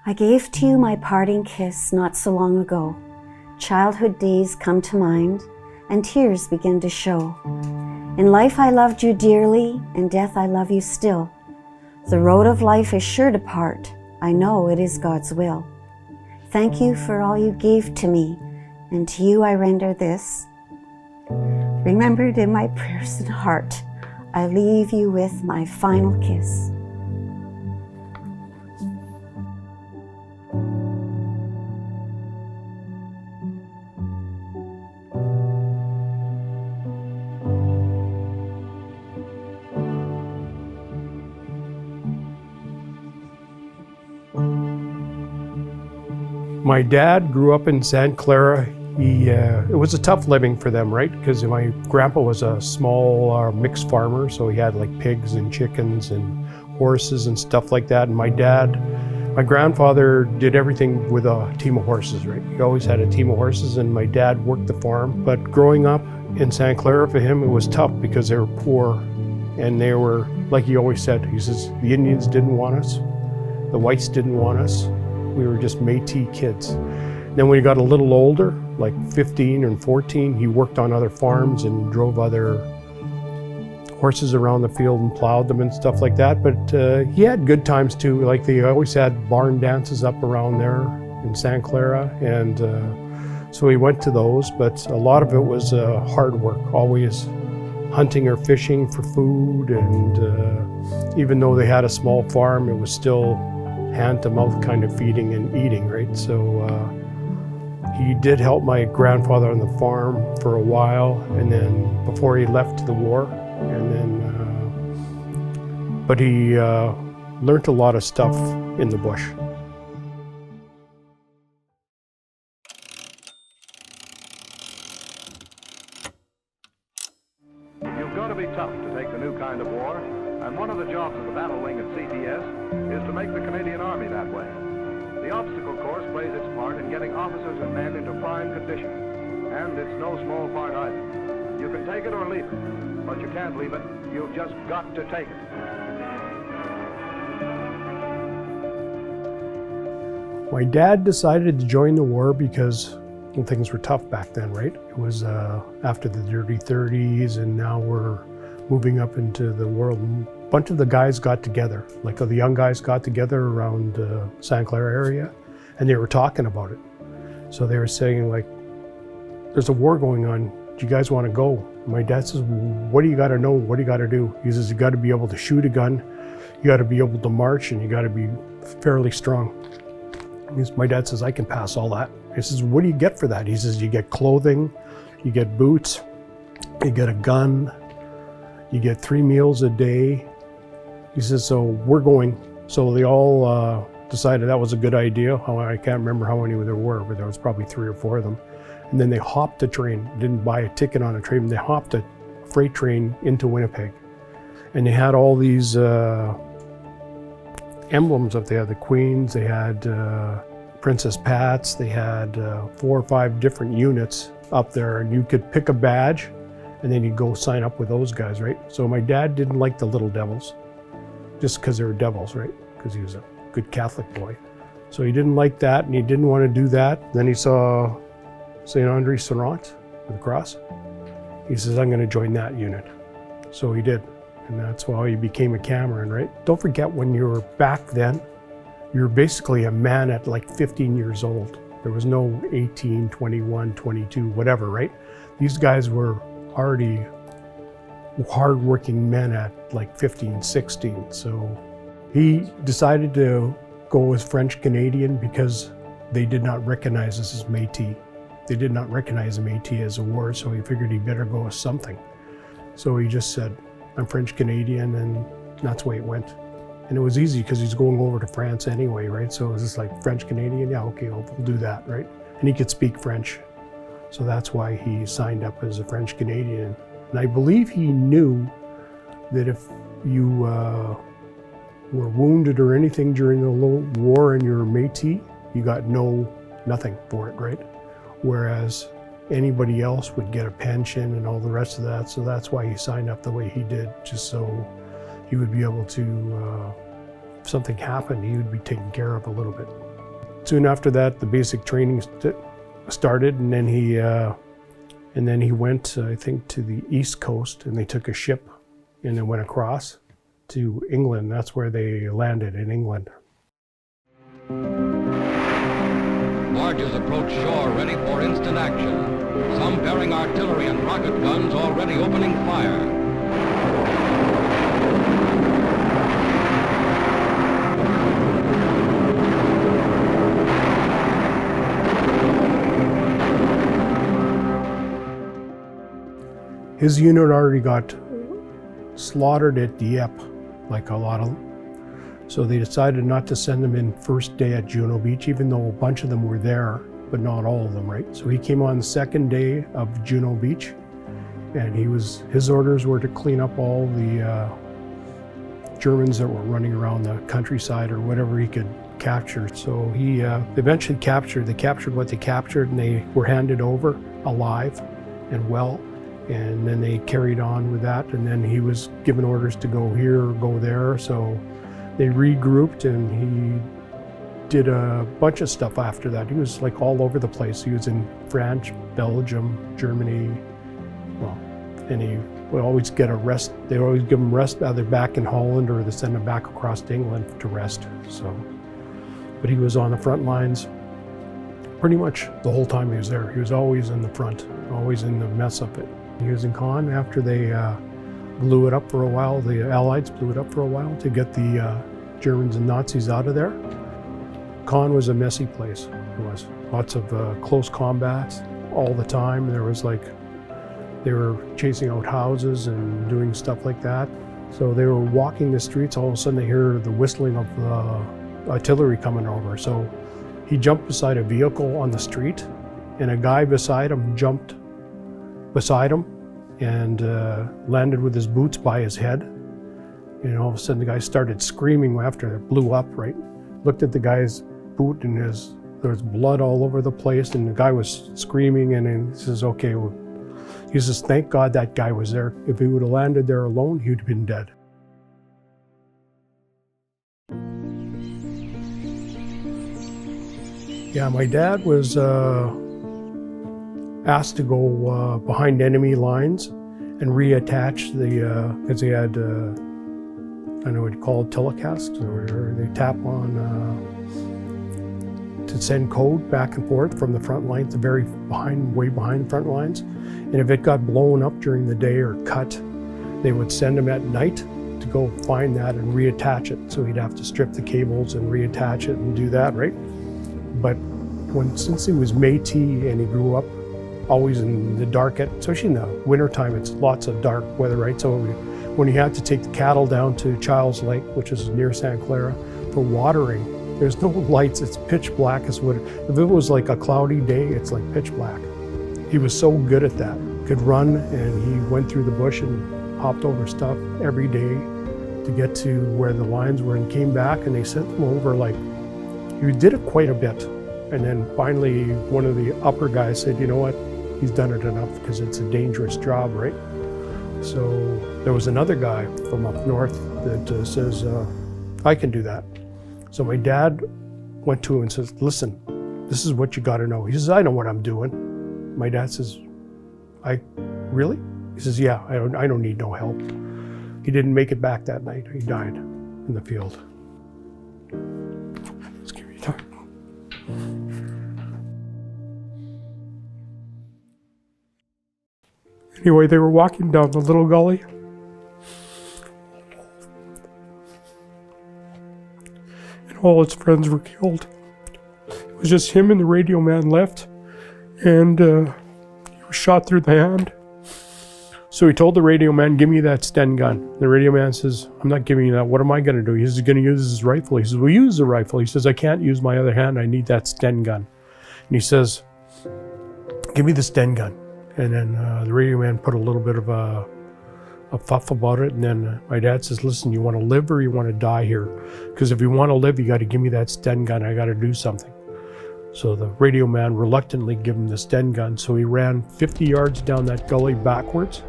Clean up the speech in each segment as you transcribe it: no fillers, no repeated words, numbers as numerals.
I gave to you my parting kiss not so long ago. Childhood days come to mind, and tears begin to show. In life I loved you dearly, in death I love you still. The road of life is sure to part, I know it is God's will. Thank you for all you gave to me, and to you I render this. Remembered in my prayers and heart, I leave you with my final kiss. My dad grew up in Santa Clara. It was a tough living for them, right? Because my grandpa was a small mixed farmer, so he had like pigs and chickens and horses and stuff like that. And my grandfather did everything with a team of horses, right? He always had a team of horses, and my dad worked the farm. But growing up in Santa Clara, for him, it was tough because they were poor, and they were, like he always said, he says, the Indians didn't want us, the whites didn't want us. We were just Métis kids. Then when he got a little older, like 15 and 14, he worked on other farms and drove other horses around the field and plowed them and stuff like that. But he had good times too. Like they always had barn dances up around there in Santa Clara. And so he went to those, but a lot of it was hard work, always hunting or fishing for food. And even though they had a small farm, it was still hand-to-mouth kind of feeding and eating, right? So he did help my grandfather on the farm for a while, and then before he left to the war, and then, but he learned a lot of stuff in the bush. You've got to be tough to take the new kind of war, and one of the jobs of the battle wing at CTS is to make the Canadian Army that way. The obstacle course plays its part in getting officers and men into prime condition, and it's no small part either. You can take it or leave it, but you can't leave it. You've just got to take it. My dad decided to join the war because things were tough back then, right? It was after the dirty 30s, and now we're moving up into the world. A bunch of the guys got together, like the young guys got together around Santa Clara area, and they were talking about it. So they were saying, like, there's a war going on. Do you guys want to go? My dad says, what do you got to know? What do you got to do? He says, you got to be able to shoot a gun, you got to be able to march, and you got to be fairly strong. My dad says, I can pass all that. He says, what do you get for that? He says, you get clothing, you get boots, you get a gun, you get 3 meals a day. He says, so we're going. So they all decided that was a good idea. I can't remember how many there were, but there was probably 3 or 4 of them. And then they hopped a train, didn't buy a ticket on a train, they hopped a freight train into Winnipeg. And they had all these emblems up there, the Queens, they had Princess Pat's, they had 4 or 5 different units up there, and you could pick a badge and then you'd go sign up with those guys, right? So my dad didn't like the Little Devils, just because they were devils, right? Because he was a good Catholic boy. So he didn't like that, and he didn't want to do that. Then he saw St. Andre Saurant with the cross. He says, I'm going to join that unit. So he did. And that's why he became a Cameron, right? Don't forget, when you were back then, you were basically a man at like 15 years old. There was no 18, 21, 22, whatever, right? These guys were already hardworking men at like 15, 16. So he decided to go as French Canadian because they did not recognize us as Métis. They did not recognize Métis as a war, so he figured he better go as something. So he just said, I'm French Canadian, and that's the way it went. And it was easy because he's going over to France anyway, right? So it was just like, French Canadian, yeah, okay, we'll do that, right? And he could speak French. So that's why he signed up as a French Canadian. And I believe he knew that if you were wounded or anything during the war and you're Métis, you got nothing for it, right? Whereas anybody else would get a pension and all the rest of that. So that's why he signed up the way he did, just so he would be able to, if something happened, he would be taken care of a little bit. Soon after that, the basic training started, and then he went, I think, to the East Coast, and they took a ship and then went across to England. That's where they landed, in England. Barges approach shore ready for instant action. Some bearing artillery and rocket guns already opening fire. His unit already got slaughtered at Dieppe, like a lot of them. So they decided not to send them in first day at Juno Beach, even though a bunch of them were there, but not all of them, right? So he came on the second day of Juno Beach, and his orders were to clean up all the Germans that were running around the countryside or whatever he could capture. So he eventually they captured what they captured, and they were handed over alive and well. And then they carried on with that, and then he was given orders to go here or go there. So they regrouped, and he did a bunch of stuff after that. He was like all over the place. He was in France, Belgium, Germany, and he would always get a rest. They would always give him rest either back in Holland, or they send him back across to England to rest. So, but he was on the front lines pretty much the whole time he was there. He was always in the front, always in the mess of it. He was in Caen after they blew it up for a while. The Allies blew it up for a while to get the Germans and Nazis out of there. Caen was a messy place. It was lots of close combats all the time. There was they were chasing out houses and doing stuff like that. So they were walking the streets. All of a sudden they hear the whistling of artillery coming over. So he jumped beside a vehicle on the street, and a guy beside him jumped beside him and landed with his boots by his head. And all of a sudden the guy started screaming after it blew up, right? Looked at the guy's boot, and there was blood all over the place, and the guy was screaming, and then he says, okay, well, he says, thank God that guy was there. If he would have landed there alone, he'd have been dead. Yeah, my dad was asked to go behind enemy lines and reattach because they had, I don't know what you call it, telecasts, or they tap on to send code back and forth from the front lines, way behind the front lines. And if it got blown up during the day or cut, they would send him at night to go find that and reattach it. So he'd have to strip the cables and reattach it and do that, right? But since he was Métis and he grew up always in the dark, especially in the wintertime, it's lots of dark weather, right? So when he had to take the cattle down to Child's Lake, which is near Santa Clara, for watering, there's no lights, it's pitch black as wood. If it was like a cloudy day, it's like pitch black. He was so good at that. Could run, and he went through the bush and hopped over stuff every day to get to where the lines were, and came back, and they sent him over he did it quite a bit. And then finally, one of the upper guys said, you know what, he's done it enough, because it's a dangerous job, right? So there was another guy from up north that says, I can do that. So my dad went to him and says, listen, this is what you got to know. He says, I know what I'm doing. My dad says, really? He says, yeah, I don't need no help. He didn't make it back that night. He died in the field. Let's give you time. Anyway, they were walking down the little gully. And all his friends were killed. It was just him and the radio man left. And he was shot through the hand. So he told the radio man, give me that Sten gun. The radio man says, I'm not giving you that. What am I going to do? He's going to use his rifle. He says, well, use the rifle. He says, I can't use my other hand. I need that Sten gun. And he says, give me the Sten gun. And then the radio man put a little bit of a fuff about it. And then my dad says, listen, you want to live or you want to die here? Because if you want to live, you got to give me that Sten gun. I got to do something. So the radio man reluctantly gave him the Sten gun. So he ran 50 yards down that gully backwards,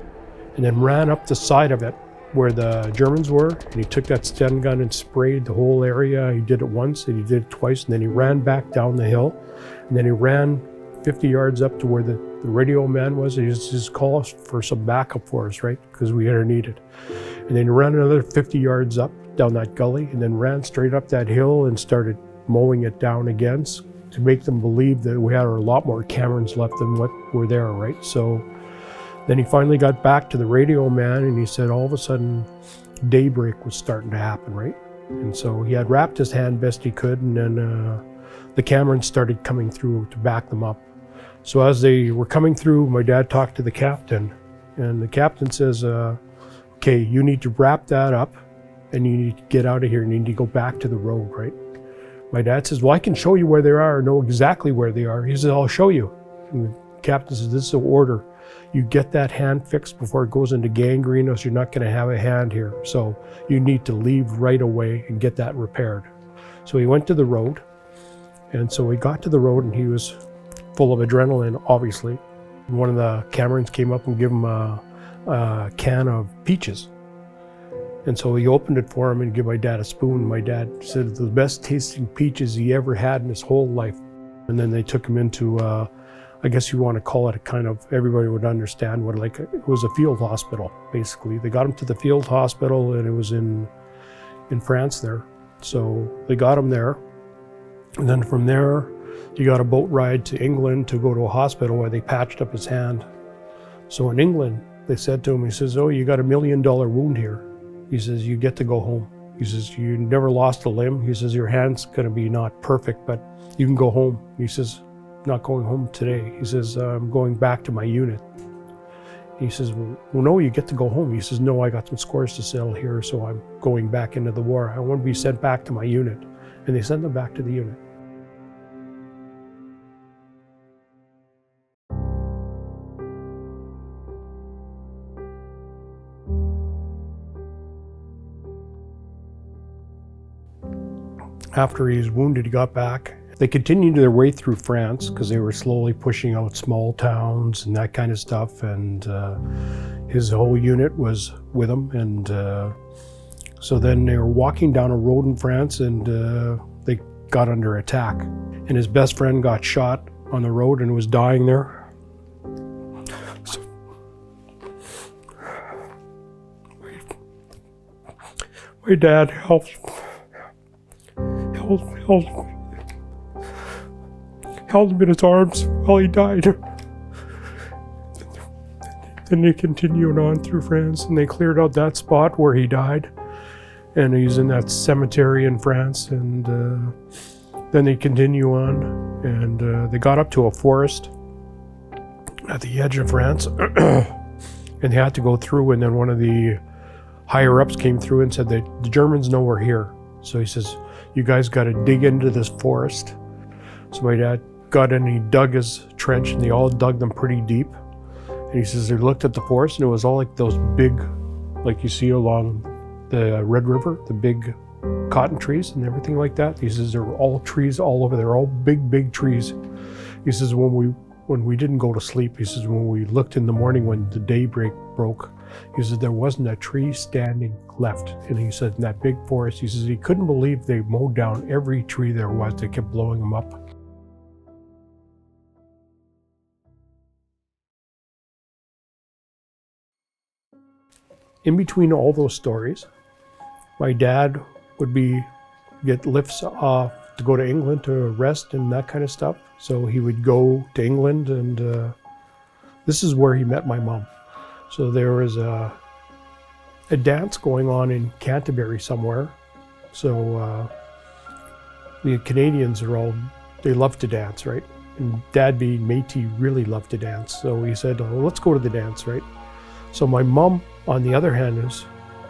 and then ran up the side of it where the Germans were, and he took that stun gun and sprayed the whole area. He did it once, and he did it twice, and then he ran back down the hill, and then he ran 50 yards up to where the radio man was, and he just called for some backup for us, right? Because we had needed. And then he ran another 50 yards up down that gully, and then ran straight up that hill and started mowing it down again to make them believe that we had a lot more Camerons left than what were there, right? So then he finally got back to the radio man, and he said all of a sudden daybreak was starting to happen, right? And so he had wrapped his hand best he could, and then the Camerons started coming through to back them up. So as they were coming through, my dad talked to the captain, and the captain says, okay, you need to wrap that up, and you need to get out of here, and you need to go back to the road, right? My dad says, well, I can show you where they are, know exactly where they are. He says, I'll show you. And the captain says, this is an order. You get that hand fixed before it goes into gangrene, or else you're not going to have a hand here. So you need to leave right away and get that repaired. So he went to the road, and so he got to the road, and he was full of adrenaline, obviously. And one of the Camerons came up and gave him a can of peaches. And so he opened it for him and gave my dad a spoon. My dad said it was the best tasting peaches he ever had in his whole life. And then they took him into, I guess you want to call it a kind of, everybody would understand what, like, it was a field hospital, basically. They got him to the field hospital, and it was in France there. So they got him there. And then from there, he got a boat ride to England to go to a hospital where they patched up his hand. So in England, they said to him, he says, oh, you got $1 million wound here. He says, you get to go home. He says, you never lost a limb. He says, your hand's gonna be not perfect, but you can go home. He says, not going home today. He says, I'm going back to my unit. He says, well, no, you get to go home. He says, no, I got some scores to settle here, so I'm going back into the war. I want to be sent back to my unit. And they sent him back to the unit. After he was wounded, he got back. They continued their way through France because they were slowly pushing out small towns and that kind of stuff. And his whole unit was with him. And so then they were walking down a road in France, and they got under attack. And his best friend got shot on the road and was dying there. So my dad held him in his arms while he died. Then they continued on through France, and they cleared out that spot where he died, and he's in that cemetery in France. And then they continue on, and they got up to a forest at the edge of France, and they had to go through. And then one of the higher ups came through and said that the Germans know we're here. So he says, you guys got to dig into this forest. So my dad got in, and he dug his trench, and they all dug them pretty deep. And he says they looked at the forest, and it was all like those big, like you see along the Red River, the big cotton trees and everything like that. He says there were all trees all over. They're all big trees. He says when we didn't go to sleep, he says when we looked in the morning when the daybreak broke, he says there wasn't a tree standing left. And he said in that big forest, he says he couldn't believe they mowed down every tree there was. They kept blowing them up. In between all those stories, my dad would get lifts off to go to England to rest and that kind of stuff. So he would go to England, and this is where he met my mom. So there was a dance going on in Canterbury somewhere. So the Canadians they love to dance, right? And Dad being Métis really loved to dance. So he said, oh, let's go to the dance, right? So my mom, on the other hand, is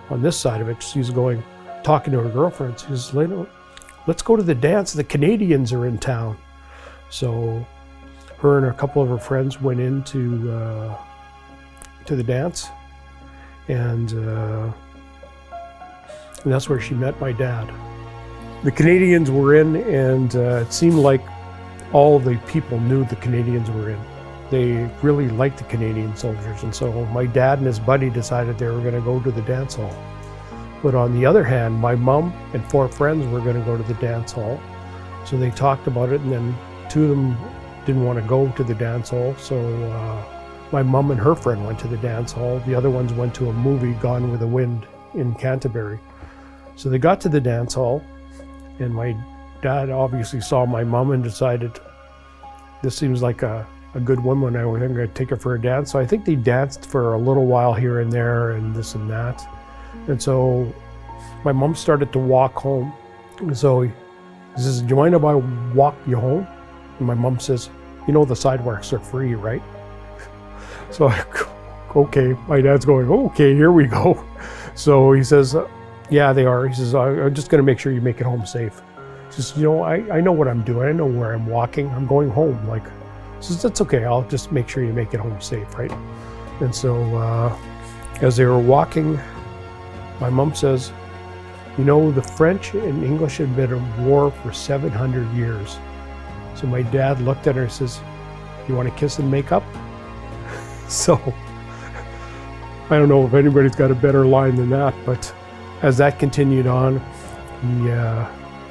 on this side of it. She's talking to her girlfriend. She says, let's go to the dance. The Canadians are in town. So her and a couple of her friends went into to the dance, and that's where she met my dad. The Canadians were in, and it seemed like all the people knew the Canadians were in. they really liked the Canadian soldiers, and so my dad and his buddy decided they were going to go to the dance hall. But on the other hand, my mom and 4 friends were going to go to the dance hall. So they talked about it, and then 2 of them didn't want to go to the dance hall. So my mom and her friend went to the dance hall. The other ones went to a movie, Gone with the Wind, in Canterbury. So they got to the dance hall, and my dad obviously saw my mom and decided, this seems like a good woman, I'm going to take her for a dance. So I think they danced for a little while here and there and this and that. And so my mom started to walk home. And so he says, do you mind if I walk you home? And my mom says, you know the sidewalks are free, right? So I go, okay. My dad's going, okay, here we go. So he says, yeah, they are. He says, I'm just going to make sure you make it home safe. He says, you know, I know what I'm doing. I know where I'm walking. I'm going home. Like, he says, that's okay. I'll just make sure you make it home safe, right? And so as they were walking, my mom says, you know, the French and English had been at war for 700 years. So my dad looked at her and says, you want to kiss and make up? So I don't know if anybody's got a better line than that, but as that continued on,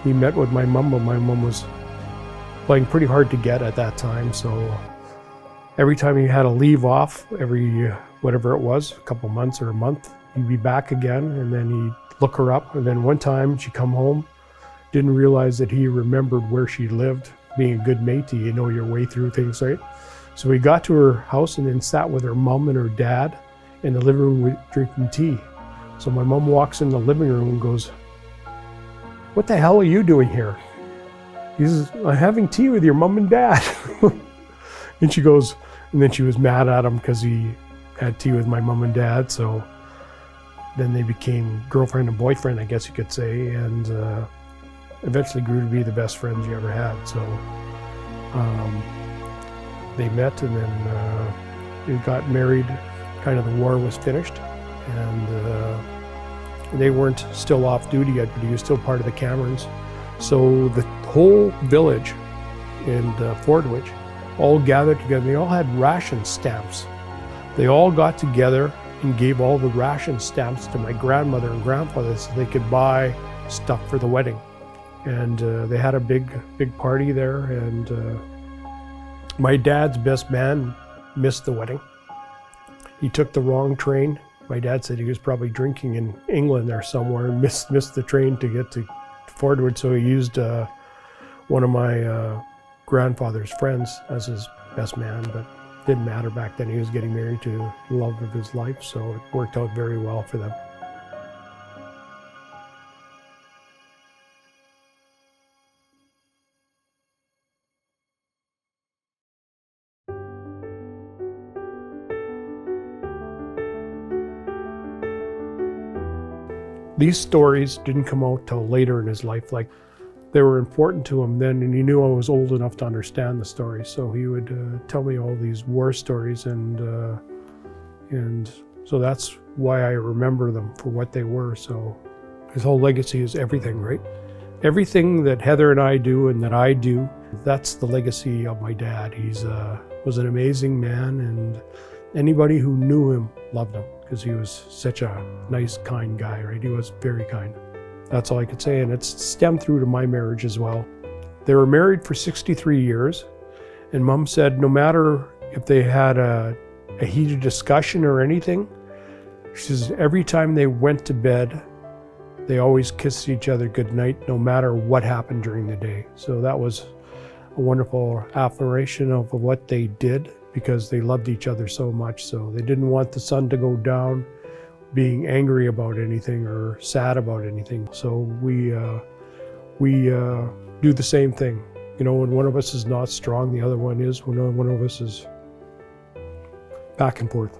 he met with my mom, but my mom was playing pretty hard to get at that time. So every time he had to leave off, every whatever it was, a couple months or a month, he'd be back again, and then he'd look her up. And then one time she'd come home, didn't realize that he remembered where she lived. Being a good Métis, you know your way through things, right? So he got to her house and then sat with her mom and her dad in the living room drinking tea. So my mom walks in the living room and goes, what the hell are you doing here? He says, I'm having tea with your mom and dad. And she goes, and then she was mad at him because he had tea with my mom and dad. So then they became girlfriend and boyfriend, I guess you could say, and eventually grew to be the best friends you ever had. So they met, and then they got married. Kind of the war was finished, and they weren't still off duty yet, but he was still part of the Camerons. So the whole village in Fordwich all gathered together. They all had ration stamps. They all got together and gave all the ration stamps to my grandmother and grandfather so they could buy stuff for the wedding. And they had a big party there, and my dad's best man missed the wedding. He took the wrong train. My dad said he was probably drinking in England or somewhere and missed the train to get to Fordwood, so he used one of my grandfather's friends as his best man, but didn't matter back then. He was getting married to the love of his life, so it worked out very well for them. These stories didn't come out till later in his life. Like, they were important to him then, and he knew I was old enough to understand the stories. So he would tell me all these war stories, and so that's why I remember them for what they were. So his whole legacy is everything, right? Everything that Heather and I do and that I do, that's the legacy of my dad. He's was an amazing man, and anybody who knew him loved him, because he was such a nice, kind guy, right? He was very kind. That's all I could say, and it's stemmed through to my marriage as well. They were married for 63 years, and Mom said no matter if they had a heated discussion or anything, she says every time they went to bed, they always kissed each other goodnight, no matter what happened during the day. So that was a wonderful affirmation of what they did, because they loved each other so much. So they didn't want the sun to go down being angry about anything or sad about anything. So we do the same thing. You know, when one of us is not strong, the other one is. When one of us is back and forth.